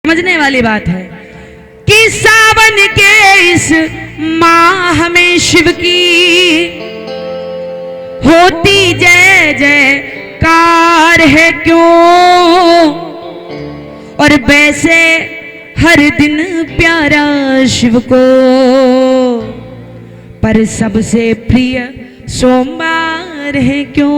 समझने वाली बात है कि सावन के इस माह में शिव की होती जय जयकार है क्यों, और वैसे हर दिन प्यारा शिव को पर सबसे प्रिय सोमवार है क्यों।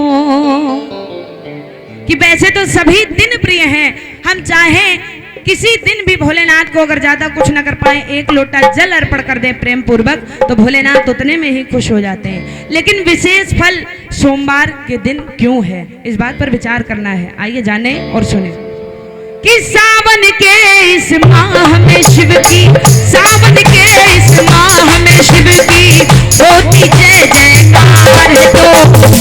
कि वैसे तो सभी दिन प्रिय हैं, हम चाहें किसी दिन भी भोलेनाथ को अगर ज्यादा कुछ न कर पाए, एक लोटा जल अर्पण कर दें प्रेम पूर्वक, तो भोलेनाथ उतने में ही खुश हो जाते हैं। लेकिन विशेष फल सोमवार के दिन क्यों है, इस बात पर विचार करना है। आइए जाने और सुने कि सावन के इस माह में शिव की, सावन के इस माह में शिव की होती जय जयकार है तो,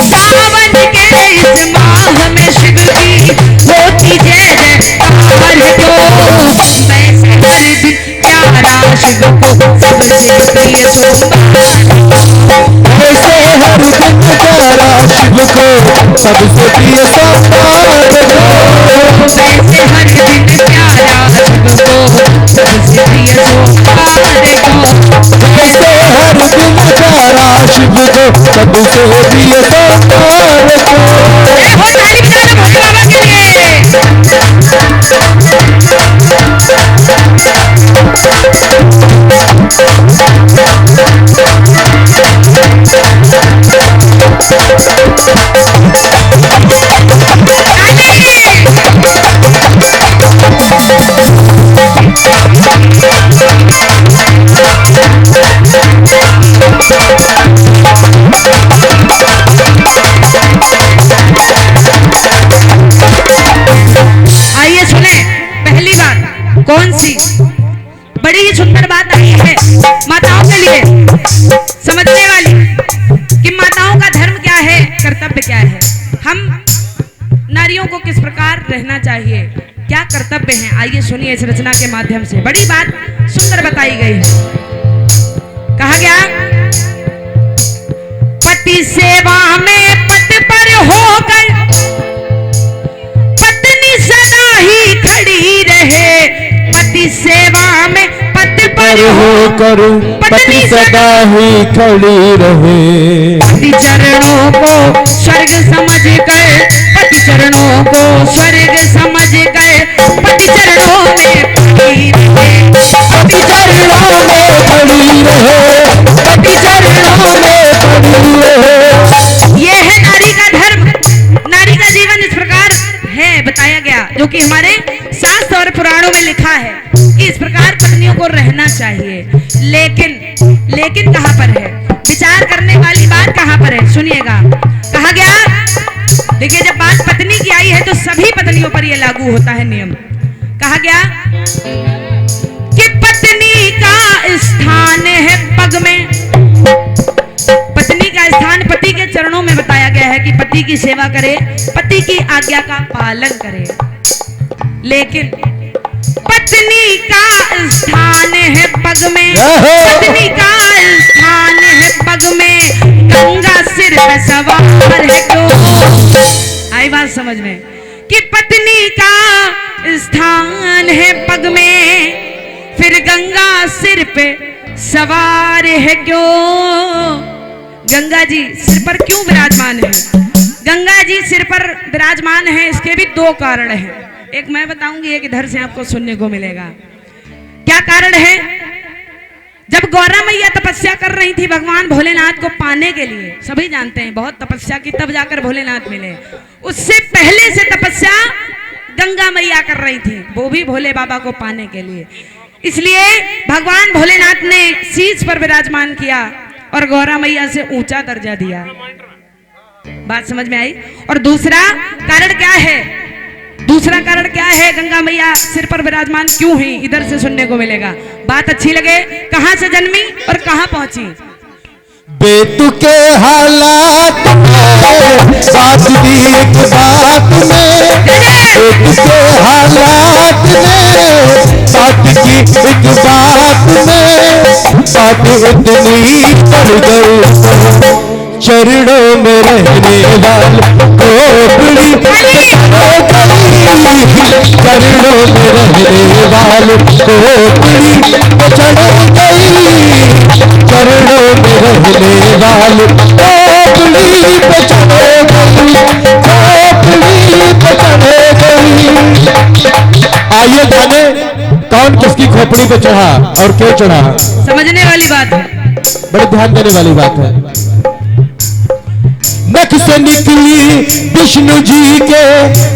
सावन के इस माह में शिव की होती जय जयकार है तो, वैसे हर दिन प्यारा शिव को सबसे प्रिय सोमवार, वैसे हर दिन प्यारा शिव को सबसे प्रिय सोमवार को, वैसे हर दिन प्यारा शिव को सबसे प्रिय सोमवार को, वैसे हर दिन प्यारा शिव को सबसे प्रिय सोमवार को। ताली बजाना भोले बाबा के आइए सुने पहली बात। कौन सी बड़ी ही सुंदर बात आई है माताओं के लिए समझने वाली कि माताओं का धर्म क्या है, कर्तव्य क्या है, हम नारियों को किस प्रकार रहना चाहिए, क्या कर्तव्य हैं। आइए सुनिए इस रचना के माध्यम से बड़ी बात सुंदर बताई गई है। कहा गया पति सेवा में पद पर होकर पत्नी सदा ही खड़ी रहे, पति सेवा में पद पर होकर पत्नी सदा ही खड़ी रहे, पति चरणों को स्वर्ग समझ कर, पति चरणों को स्वर्ग समझ कर, पति चरणों में खड़ी रहे, पति चरणों में खड़ी रहे, पति चरणों में खड़ी रहे। ये है नारी का धर्म, नारी का जीवन इस प्रकार है बताया गया, जो कि हमारे शास्त्र और पुराणों में लिखा है कि इस प्रकार पत्नियों को रहना चाहिए। लेकिन कहां पर है, विचार करने वाली बात कहां पर है, सुनिएगा। कहा गया देखिए जब बात पत्नी की आई है तो सभी पत्नियों पर यह लागू होता है नियम। कहा गया कि पत्नी का स्थान है पग में, पत्नी का स्थान पति के चरणों में बताया गया है कि पति की सेवा करे, पति की आज्ञा का पालन करे। लेकिन पत्नी का स्थान है पग में, पत्नी का स्थान है पग में, गंगा सिर पे सवार है क्यों। आई बात समझ में कि पत्नी का स्थान है पग में, फिर गंगा सिर पे सवार है क्यों। गंगा जी सिर पर क्यों विराजमान है, गंगा जी सिर पर विराजमान है, इसके भी दो कारण हैं। एक मैं बताऊंगी, एक इधर से आपको सुनने को मिलेगा। क्या कारण है, जब गौरा मैया तपस्या कर रही थी भगवान भोलेनाथ को पाने के लिए, सभी जानते हैं बहुत तपस्या की तब जाकर भोलेनाथ मिले, उससे पहले से तपस्या गंगा मैया कर रही थी, वो भी भोले बाबा को पाने के लिए। इसलिए भगवान भोलेनाथ ने शीश पर विराजमान किया और गौरा मैया से ऊंचा दर्जा दिया। बात समझ में आई। और दूसरा कारण क्या है, दूसरा कारण क्या है, गंगा मैया सिर पर विराजमान क्यों हुई, इधर से सुनने को मिलेगा। बात अच्छी लगे, कहां से जन्मी और कहां पहुंची। बेतु के हालात में साथ दी एक बात में, बेतु के हालात में साथ की एक बात में, बात इतनी पड़ गई चरणों में रहने वाले खोपड़ी हो गई, चरणों में रहने वाले खोपड़ी पे चढ़ गई, चरणों में रहने वाले खोपड़ी पे चढ़ गई, खोपड़ी पे चढ़ गई। आइए जाने कौन किसकी खोपड़ी पे चढ़ा और क्यों चढ़ा। समझने वाली बात है, बड़े ध्यान देने वाली बात है। नख से निकली विष्णु जी के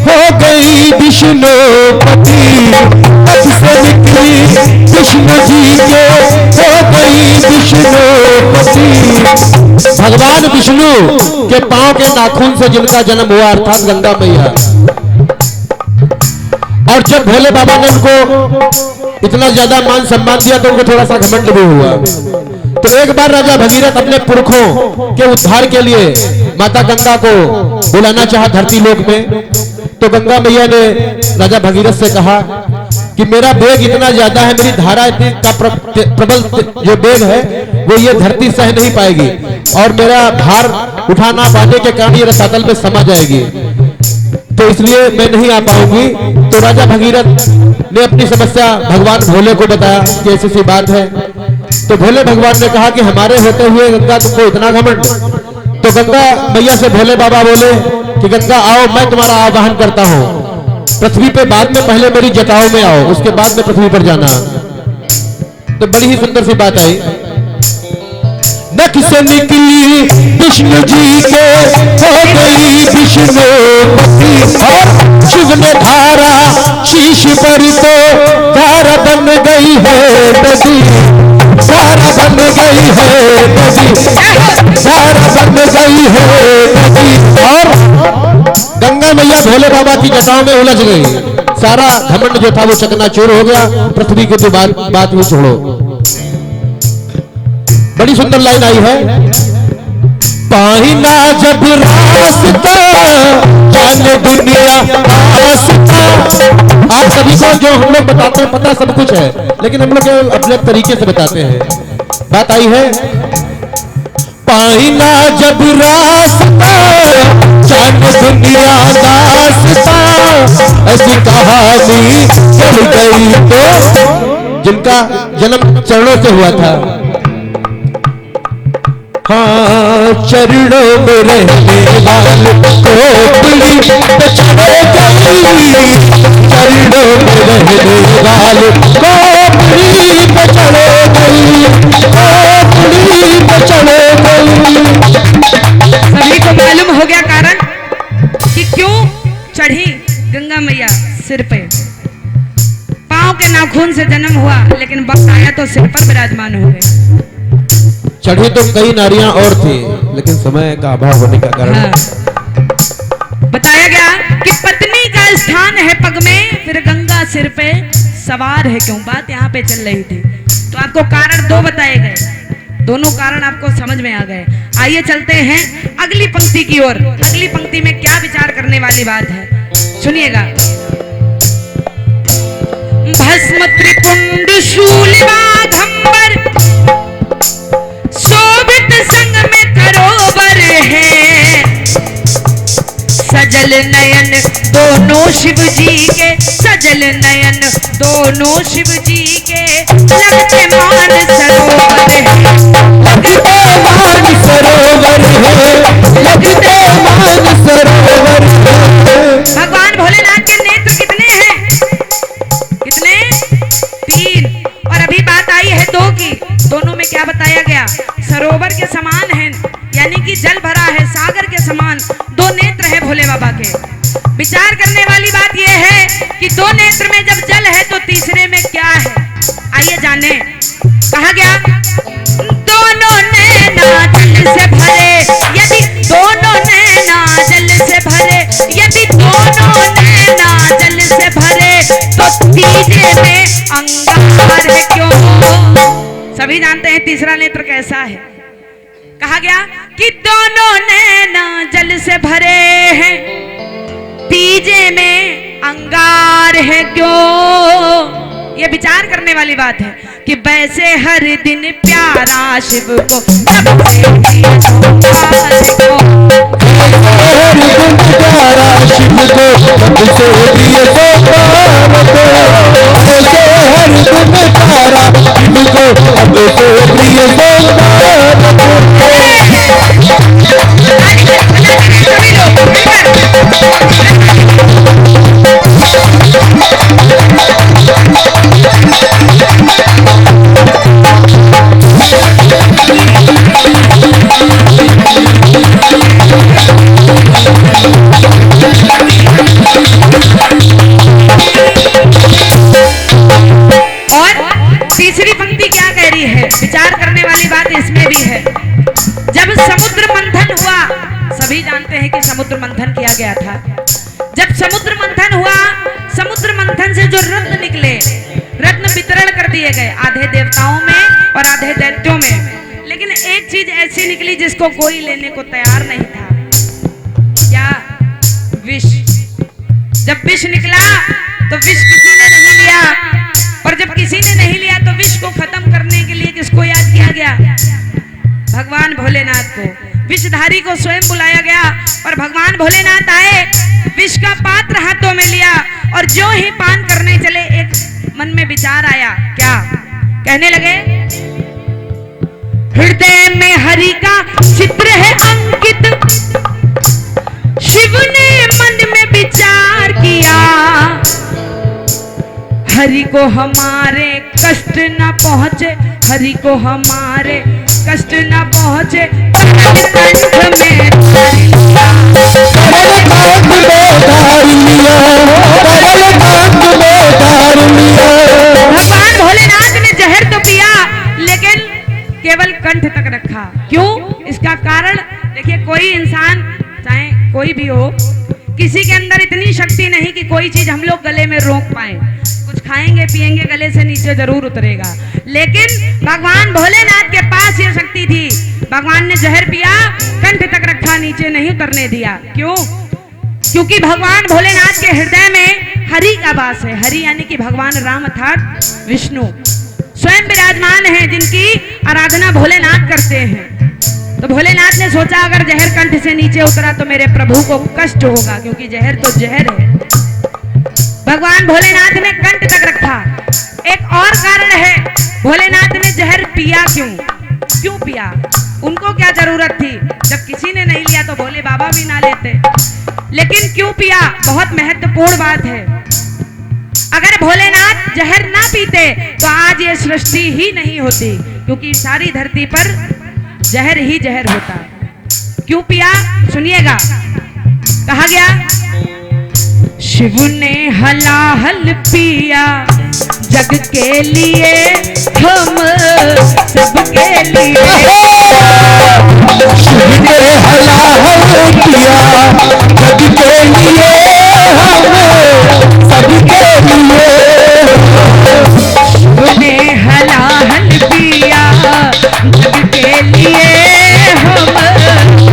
हो गई विष्णुपति, नख से निकली विष्णु जी के हो गई विष्णुपति। भगवान विष्णु के पांव के नाखून से जिनका जन्म हुआ अर्थात गंगा मैया। और जब भोले बाबा ने उनको इतना ज्यादा मान सम्मान दिया तो उनको थोड़ा सा घमंड भी हुआ। तो एक बार राजा भगीरथ अपने पुरखों के उद्धार के लिए माता गंगा को बुलाना चाहा धरती लोक में। तो गंगा मैया ने राजा भगीरथ से कहा कि मेरा वेग इतना ज्यादा है, मेरी धारा इतनी का प्रबल जो वेग है वो ये धरती सह नहीं पाएगी और मेरा भार उठाना पाने के कारण ये रसातल पे समा जाएगी, तो इसलिए मैं नहीं आ पाऊंगी। तो राजा भगीरथ ने अपनी समस्या भगवान भोले को बताया कि ऐसी सी बात है। तो भोले भगवान ने कहा कि हमारे होते हुए गंगा तुमको इतना घमंड। तो गंगा मैया से भोले बाबा बोले कि गंगा आओ, मैं तुम्हारा आवाहन करता हूं पृथ्वी पे, बाद में पहले मेरी जटाओं में आओ, उसके बाद में पृथ्वी पर जाना। तो बड़ी ही सुंदर सी बात आई। नख से निकली विष्णु जी के हो गई विष्णुपति, और शिव ने धारा शीश पर तो धारा बन गई है नदी, धारा बन गई है नदी, धारा बन गई है नदी। और गंगा मैया भोले बाबा की जटाओं में उलझ गई, सारा घमंड जो था वो चकनाचूर हो गया। पृथ्वी की तो बात ही छोड़ो। बड़ी सुंदर लाइन आई है, पाहिना जब रास्ता जाने दुनिया रास्ता। आप सभी को जो हम लोग बताते हैं पता सब कुछ है, लेकिन हम लोग अपने तरीके से बताते हैं। बात आई है, पाहिना जब रास्ता जाने दुनिया रास्ता, ऐसी कहानी चल गई तो जिनका जन्म चरणों से हुआ था। हाँ, चरणों में रहने वाले खोपड़ी पे चढ़ गई, चरणों में रहने वाले खोपड़ी पे चढ़ गई, खोपड़ी पे चढ़ गई। सभी को मालूम हो गया कारण कि क्यों चढ़ी गंगा मैया सिर पे। पांव के नाखून से जन्म हुआ, लेकिन वक्त आया तो सिर पर विराजमान हो गए। चढ़ी तो कई नारियां और थी, लेकिन समय का अभाव होने का कारण बताया गया कि पत्नी का स्थान है पग में, फिर गंगा सिर पे सवार है क्यों। बात यहाँ पे चल रही थी, तो आपको कारण दो बताए गए, दोनों कारण आपको समझ में आ गए। आइए चलते हैं अगली पंक्ति की ओर। अगली पंक्ति में क्या विचार करने वाली बात है, सुनिएगा। भस्म त्रिपुंड शूलिवाघंबर शोभित संग में करोबर है, सजल नयन दोनों शिव जी के, सजल नयन दोनों शिव जी के, लगते मान सरोवर है, लगते मान सरोवर है, लगते मान सरोवर है। भगवान भोलेनाथ के नेत्र कितने हैं? कितने? 3। और अभी बात आई है 2 की। दोनों में क्या बताया गया? सरोवर के समान है, यानी कि जल भरा है, सागर के समान 2 नेत्र है भोले बाबा के। विचार करने वाली बात यह है कि 2 नेत्र में जब जल है तो तीसरे में क्या है? आइए जाने। कहा गया दोनों नैना जल से भरे, यदि दोनों नैना जल से भरे, यदि दोनों नैना जल से भरे, तो तीसरे में अंगार है क्यों? सभी जानते हैं तीसरा नेत्र कैसा है। कहा गया कि दोनों नैना जल से भरे हैं, तीजे में अंगार है क्यों? ये विचार करने वाली बात है कि वैसे हर दिन प्यारा शिव को सबसे प्यारा शिव को प्यारा शिव को सबसे गया था। जब समुद्र मंथन हुआ, समुद्र मंथन से जो रत्न निकले, रत्न वितरण कर दिए गए, आधे देवताओं में और आधे दैत्यों में। लेकिन एक चीज ऐसी निकली जिसको कोई लेने को तैयार नहीं था। क्या? विष। जब विष निकला तो विष किसी ने नहीं लिया, और जब किसी ने नहीं लिया तो विष को खत्म करने के लिए किसको याद किया गया? भगवान भोलेनाथ को। विषधारी को स्वयं बुलाया गया और भगवान भोलेनाथ आए, विष का पात्र हाथों में लिया और जो ही पान करने चले, एक मन में विचार आया। क्या कहने लगे? हृदय में हरि का चित्र है अंकित, शिव ने मन में विचार किया, हरि को हमारे कष्ट न पहुंचे, हरि को हमारे कष्ट न पहुंचे, कंठ में भगवान भोलेनाथ ने जहर तो पिया लेकिन केवल कंठ तक रखा। क्यों? इसका कारण देखिए, कोई इंसान चाहे कोई भी हो, किसी के अंदर इतनी शक्ति नहीं कि कोई चीज हम लोग गले में रोक पाए। कुछ खाएंगे पिएंगे गले से नीचे जरूर उतरेगा, लेकिन भगवान भोलेनाथ के पास ये शक्ति थी। भगवान ने जहर पिया, कंठ तक रखा, नीचे नहीं उतरने दिया। क्यों? क्योंकि भगवान भोलेनाथ के हृदय में हरि का वास है। हरि यानी कि भगवान राम अर्थात विष्णु स्वयं विराजमान है, जिनकी आराधना भोलेनाथ करते हैं। तो भोलेनाथ ने सोचा अगर जहर कंठ से नीचे उतरा तो मेरे प्रभु को कष्ट होगा, क्योंकि जहर तो जहर है। भगवान भोलेनाथ ने कंठ तक रखा। एक और कारण है, भोलेनाथ ने जहर पिया क्यों? क्यों पिया? उनको क्या जरूरत थी? जब किसी ने नहीं लिया तो भोले बाबा भी ना लेते, लेकिन क्यों पिया? बहुत महत्वपूर्ण बात है। अगर भोलेनाथ जहर ना पीते तो आज ये सृष्टि ही नहीं होती, क्योंकि सारी धरती पर जहर ही जहर होता। क्यों पिया? सुनिएगा, कहा गया शिव ने हलाहल पिया जग के लिए, हम सबके लिए। शिव ने हलाहल पिया जग के लिए, हम सबके लिए। शिव ने हलाहल पिया जग के लिए, हम सबके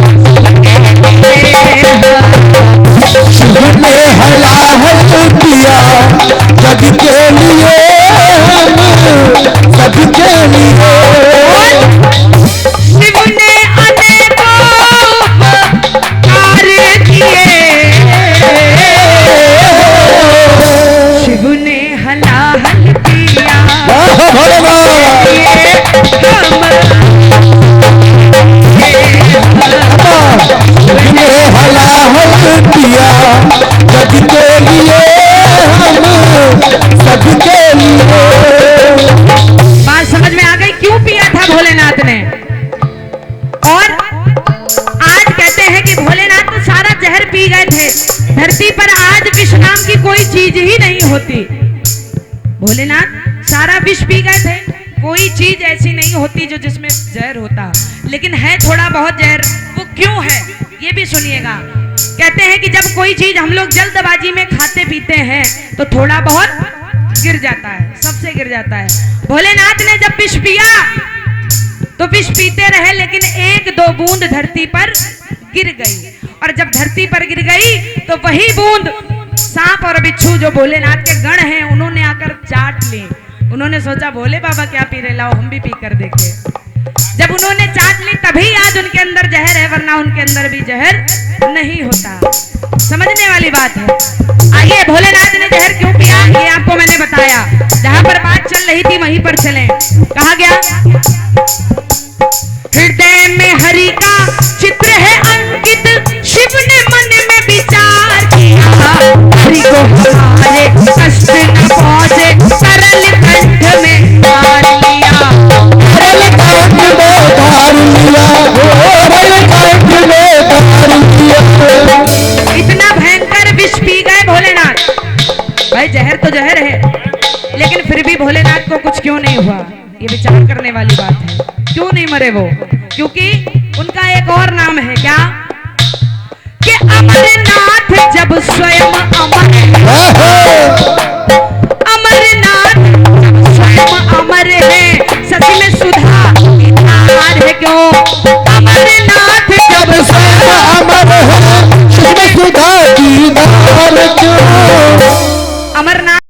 लिए। शिव ने हलाहल पिया जग के लिए, हम सबके लिए। शिव ने अनेकों उपकार किए, शिव ने हलाहल पिया शिव ने हलाहल पिया जग के लिए, हम सबके लिए। बात समझ में आ गई क्यों पिया था भोलेनाथ ने? और आज कहते हैं कि भोलेनाथ तो सारा जहर पी गए थे। धरती पर आज विष नाम की कोई चीज ही नहीं होती। भोलेनाथ सारा विष पी गए थे, कोई चीज ऐसी नहीं होती जो जिसमें जहर होता, लेकिन है थोड़ा बहुत जहर। वो क्यों है ये भी सुनिएगा। कहते हैं कि जब कोई चीज हम लोग जल्दबाजी में खाते पीते हैं तो थोड़ा बहुत गिर जाता है, सबसे गिर जाता है। भोलेनाथ ने जब विष पिया तो विष पीते रहे, लेकिन एक दो बूंद धरती पर गिर गई, और जब धरती पर गिर गई तो वही बूंद सांप और बिच्छू जो भोलेनाथ के गण हैं उन्होंने आकर चाट ली। उन्होंने सोचा भोले बाबा क्या पी रहे, लाओ हम भी पी कर देखे। जब उन्होंने चाट ली तभी आज उनके अंदर जहर है, वरना उनके अंदर भी जहर नहीं होता। समझने वाली बात है। आइए, भोलेनाथ ने जहर क्यों पिया ये आपको मैंने बताया। जहां पर बात चल रही थी वहीं पर चलें। कहा गया हृदय में हरि का चित्र है अंकित, शिव ने मन में विचार किया, हरि को हमारे कष्ट न पहुंचे, सरल कंठ में धार लिया, सरल कंठ में धार लिया, सरल कंठ में धार लिया। इतना भयंकर विष पी गए भोलेनाथ। भाई जहर तो जहर है, लेकिन फिर भी भोलेनाथ को कुछ क्यों नहीं हुआ, ये विचार करने वाली बात है। क्यों नहीं मरे वो? क्योंकि उनका एक और नाम है। क्या? कि अमरनाथ जब स्वयं अमर